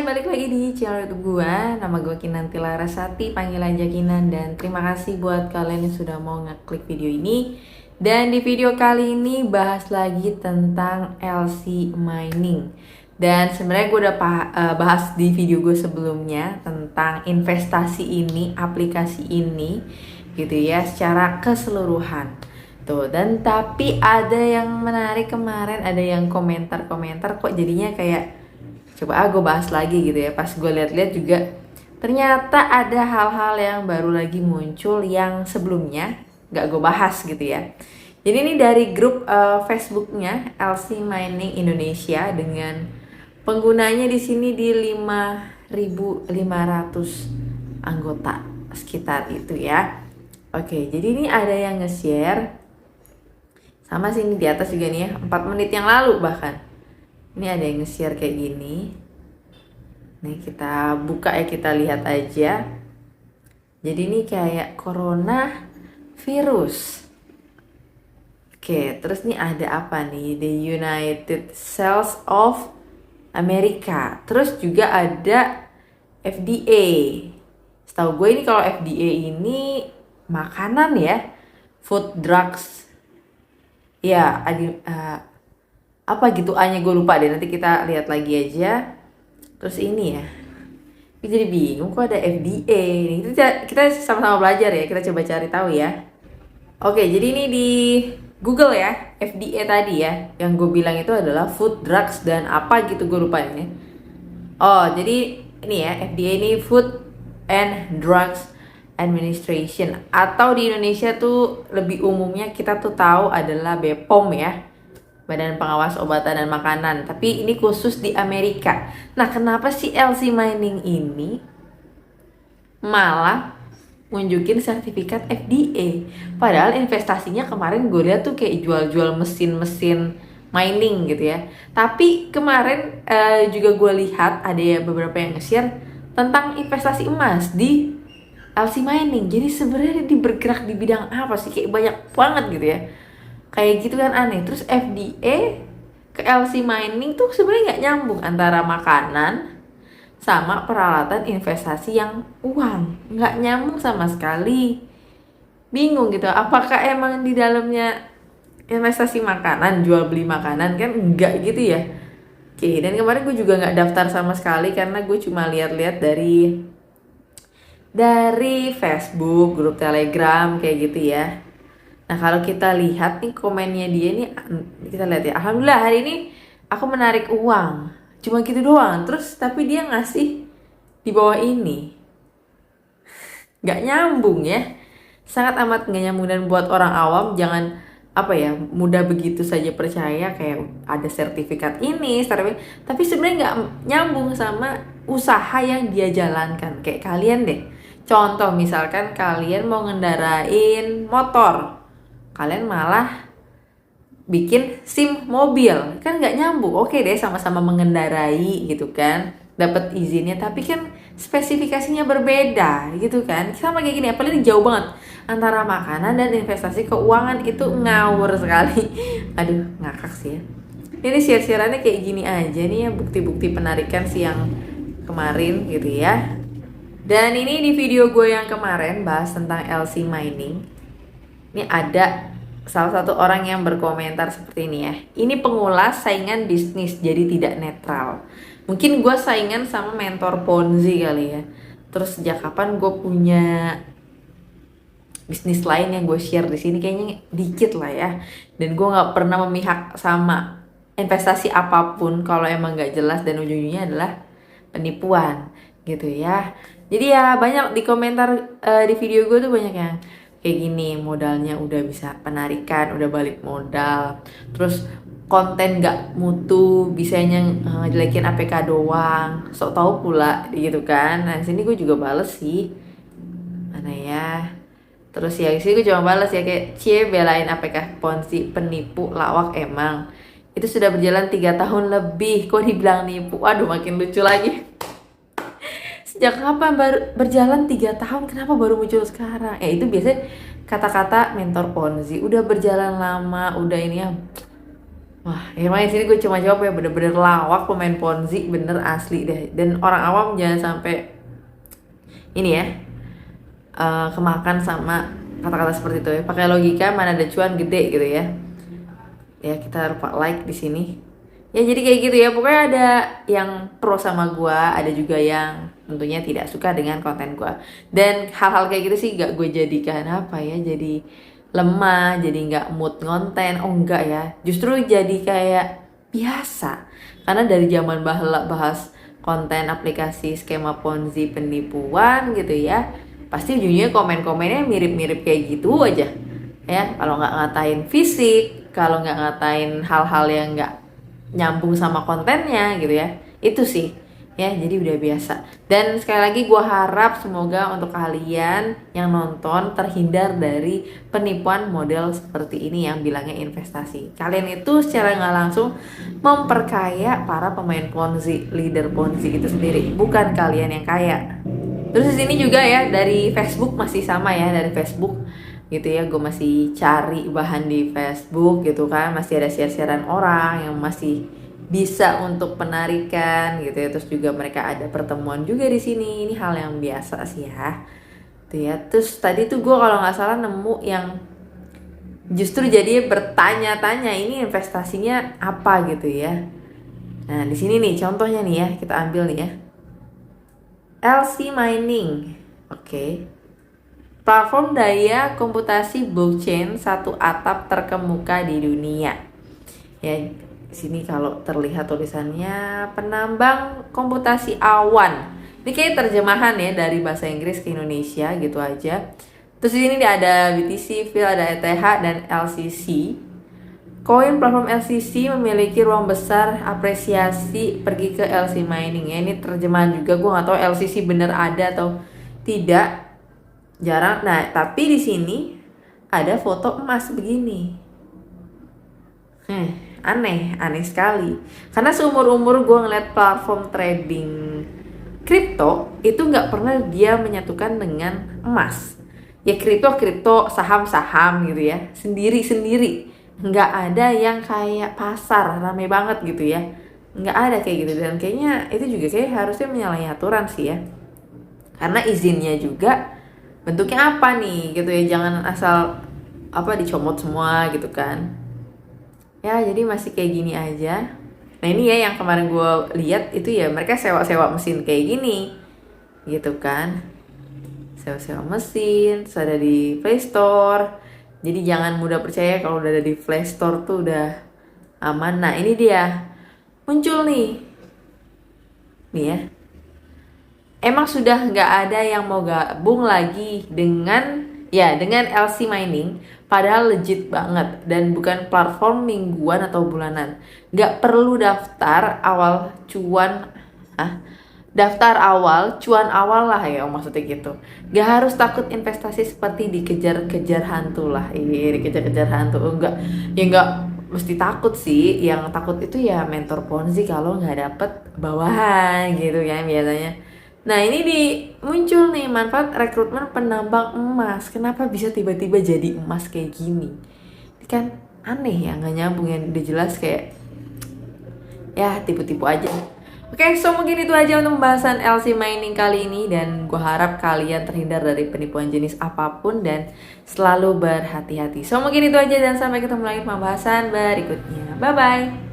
balik lagi di channel YouTube gue. Nama gue Kinanti Larasati, panggil aja Kinan. Dan terima kasih buat kalian yang sudah mau ngeklik video ini. Dan di video kali ini bahas lagi tentang LC mining. Dan sebenarnya gue udah bahas di video gue sebelumnya tentang investasi ini, aplikasi ini gitu ya, secara keseluruhan. Tuh, dan tapi ada yang menarik kemarin, ada yang komentar-komentar kok jadinya kayak coba gue bahas lagi gitu ya. Pas gue lihat-lihat juga ternyata ada hal-hal yang baru lagi muncul yang sebelumnya gak gue bahas gitu ya. Jadi ini dari grup Facebooknya LC Mining Indonesia dengan penggunanya di sini di 5.500 anggota sekitar itu ya. Oke, jadi ini ada yang nge-share sama sini di atas juga nih ya, 4 menit yang lalu bahkan. Ini ada yang nge-share kayak gini. Nih kita buka ya, kita lihat aja. Jadi ini kayak corona virus. Oke, terus nih ada apa nih? The United States of America. Terus juga ada FDA. Setahu gue ini kalau FDA ini makanan ya, food drugs. Ya, apa gitu A-nya gue lupa deh, nanti kita lihat lagi aja. Terus ini ya, ini jadi bingung kok ada FDA nih. Kita sama-sama belajar ya, kita coba cari tahu ya. Oke, jadi ini di Google ya, FDA tadi ya, yang gue bilang itu adalah food drugs dan apa gitu gue lupa ini. Oh, jadi ini ya, FDA ini Food and Drugs Administration, atau di Indonesia tuh lebih umumnya kita tuh tahu adalah BPOM ya, Badan Pengawas Obatan dan Makanan. Tapi ini khusus di Amerika. Nah, kenapa sih LC Mining ini malah nunjukin sertifikat FDA? Padahal investasinya kemarin gue lihat tuh kayak jual-jual mesin-mesin mining gitu ya. Tapi kemarin juga gue lihat ada ya beberapa yang nge-share tentang investasi emas di LC Mining. Jadi sebenarnya bergerak di bidang apa sih? Kayak banyak banget gitu ya. Kayak gitu kan aneh. Terus FDA ke LC Mining tuh sebenarnya nggak nyambung antara makanan sama peralatan investasi yang uang. Nggak nyambung sama sekali. Bingung gitu. Apakah emang di dalamnya investasi makanan, jual beli makanan? Kan enggak gitu ya. Oke, dan kemarin gue juga nggak daftar sama sekali karena gue cuma lihat-lihat dari Facebook, grup Telegram kayak gitu ya. Nah, kalau kita lihat nih komennya dia nih, kita lihat ya. Alhamdulillah hari ini aku menarik uang. Cuma gitu doang. Terus tapi dia ngasih di bawah ini. Gak nyambung ya. Sangat amat gak nyambung, dan buat orang awam jangan mudah begitu saja percaya kayak ada sertifikat ini, tapi sebenarnya nggak nyambung sama usaha yang dia jalankan. Kayak kalian deh. Contoh misalkan kalian mau ngendarain motor, kalian malah bikin SIM mobil, kan nggak nyambung. Oke deh, sama-sama mengendarai gitu kan, dapat izinnya, tapi kan spesifikasinya berbeda gitu kan. Sama kayak gini, apalagi jauh banget antara makanan dan investasi keuangan, itu ngawur sekali. Aduh, ngakak sih ya. Ini share-shareannya kayak gini aja nih ya, bukti-bukti penarikan siang kemarin gitu ya. Dan ini di video gue yang kemarin bahas tentang LC Mining, ini ada salah satu orang yang berkomentar seperti ini ya. Ini pengulas saingan bisnis jadi tidak netral. Mungkin gue saingan sama mentor Ponzi kali ya. Terus sejak kapan gue punya bisnis lain yang gue share di sini? Kayaknya dikit lah ya. Dan gue nggak pernah memihak sama investasi apapun kalau emang nggak jelas dan ujung-ujungnya adalah penipuan gitu ya. Jadi ya banyak di komentar di video gue tuh banyak yang kayak gini, modalnya udah bisa penarikan, udah balik modal, terus konten gak mutu, bisanya ngejelekin APK doang, sok tahu pula gitu kan. Nah sini gue juga bales sih, mana ya, terus ya sini gue cuma bales ya kayak belain APK Ponzi, penipu lawak emang. Itu sudah berjalan 3 tahun lebih, kok dibilang nipu. Aduh, makin lucu lagi. Sejak kapan baru berjalan 3 tahun, kenapa baru muncul sekarang? Itu biasanya kata-kata mentor Ponzi. Udah berjalan lama, udah ini ya, Wah, emang di sini gue cuma jawab ya bener-bener lawak pemain Ponzi, bener asli deh. Dan orang awam jangan sampai ini ya, kemakan sama kata-kata seperti itu ya. Pakai logika, mana ada cuan gede gitu ya. Ya kita lupa like di sini. Ya jadi kayak gitu ya. Pokoknya ada yang pro sama gua, ada juga yang tentunya tidak suka dengan konten gua. Dan hal-hal kayak gitu sih gak gue jadikan apa ya, jadi lemah, jadi nggak mood ngonten. Oh enggak ya. Justru jadi kayak biasa. Karena dari zaman bahla bahas konten aplikasi skema Ponzi penipuan gitu ya, pasti ujungnya komen-komennya mirip-mirip kayak gitu aja ya. Kalau nggak ngatain fisik, kalau nggak ngatain hal-hal yang nggak nyambung sama kontennya gitu ya, itu sih ya. Jadi udah biasa. Dan sekali lagi gue harap semoga untuk kalian yang nonton terhindar dari penipuan model seperti ini yang bilangnya investasi. Kalian itu secara nggak langsung memperkaya para pemain Ponzi, leader Ponzi itu sendiri, bukan kalian yang kaya. Terus di sini juga ya dari Facebook masih sama ya, dari Facebook gitu ya, gue masih cari bahan di Facebook gitu kan, masih ada share-sharean orang yang masih bisa untuk penarikan gitu ya. Terus juga mereka ada pertemuan juga di sini, ini hal yang biasa sih ya. Tuh ya. Terus tadi tuh gue kalau nggak salah nemu yang justru jadi bertanya-tanya ini investasinya apa gitu ya. Nah di sini nih contohnya nih ya, kita ambil nih ya. LC Mining, oke. Platform daya komputasi blockchain satu atap terkemuka di dunia. Ya, sini kalau terlihat tulisannya penambang komputasi awan. Ini kayak terjemahan ya dari bahasa Inggris ke Indonesia gitu aja. Terus di sini ada BTC, VIL, ada ETH dan LCC. Koin platform LCC memiliki ruang besar apresiasi pergi ke LC Mining ya. Ini terjemahan juga, gue nggak tahu LCC bener ada atau tidak. Jarang. Nah, tapi di sini ada foto emas begini. Aneh sekali. Karena seumur-umur gue ngeliat platform trading kripto itu nggak pernah dia menyatukan dengan emas. Ya kripto, saham-saham gitu ya, sendiri-sendiri. Nggak ada yang kayak pasar rame banget gitu ya. Nggak ada kayak gitu. Dan kayaknya itu juga kayak harusnya menyalahi aturan sih ya. Karena izinnya juga bentuknya apa nih gitu ya, jangan asal dicomot semua gitu kan ya. Jadi masih kayak gini aja. Nah ini ya yang kemarin gue lihat itu ya, mereka sewa-sewa mesin kayak gini gitu kan, sewa-sewa mesin, terus ada di Play Store. Jadi jangan mudah percaya kalau udah ada di Play Store tuh udah aman. Nah ini dia muncul nih ya, emang sudah nggak ada yang mau gabung lagi dengan LC Mining, padahal legit banget dan bukan platform mingguan atau bulanan. Nggak perlu daftar awal cuan awal lah ya, maksudnya gitu. Nggak harus takut investasi seperti dikejar-kejar hantu lah. Dikejar-kejar hantu enggak ya, nggak mesti takut sih. Yang takut itu ya mentor Ponzi kalau nggak dapet bawahan gitu kan biasanya. Nah ini muncul nih manfaat rekrutmen penambang emas. Kenapa bisa tiba-tiba jadi emas kayak gini? Ini kan aneh ya, nggak nyambung ya. Udah jelas kayak ya tipu-tipu aja. Oke, so mungkin itu aja untuk pembahasan LC Mining kali ini. Dan gue harap kalian terhindar dari penipuan jenis apapun dan selalu berhati-hati. So mungkin itu aja dan sampai ketemu lagi pembahasan berikutnya. Bye-bye.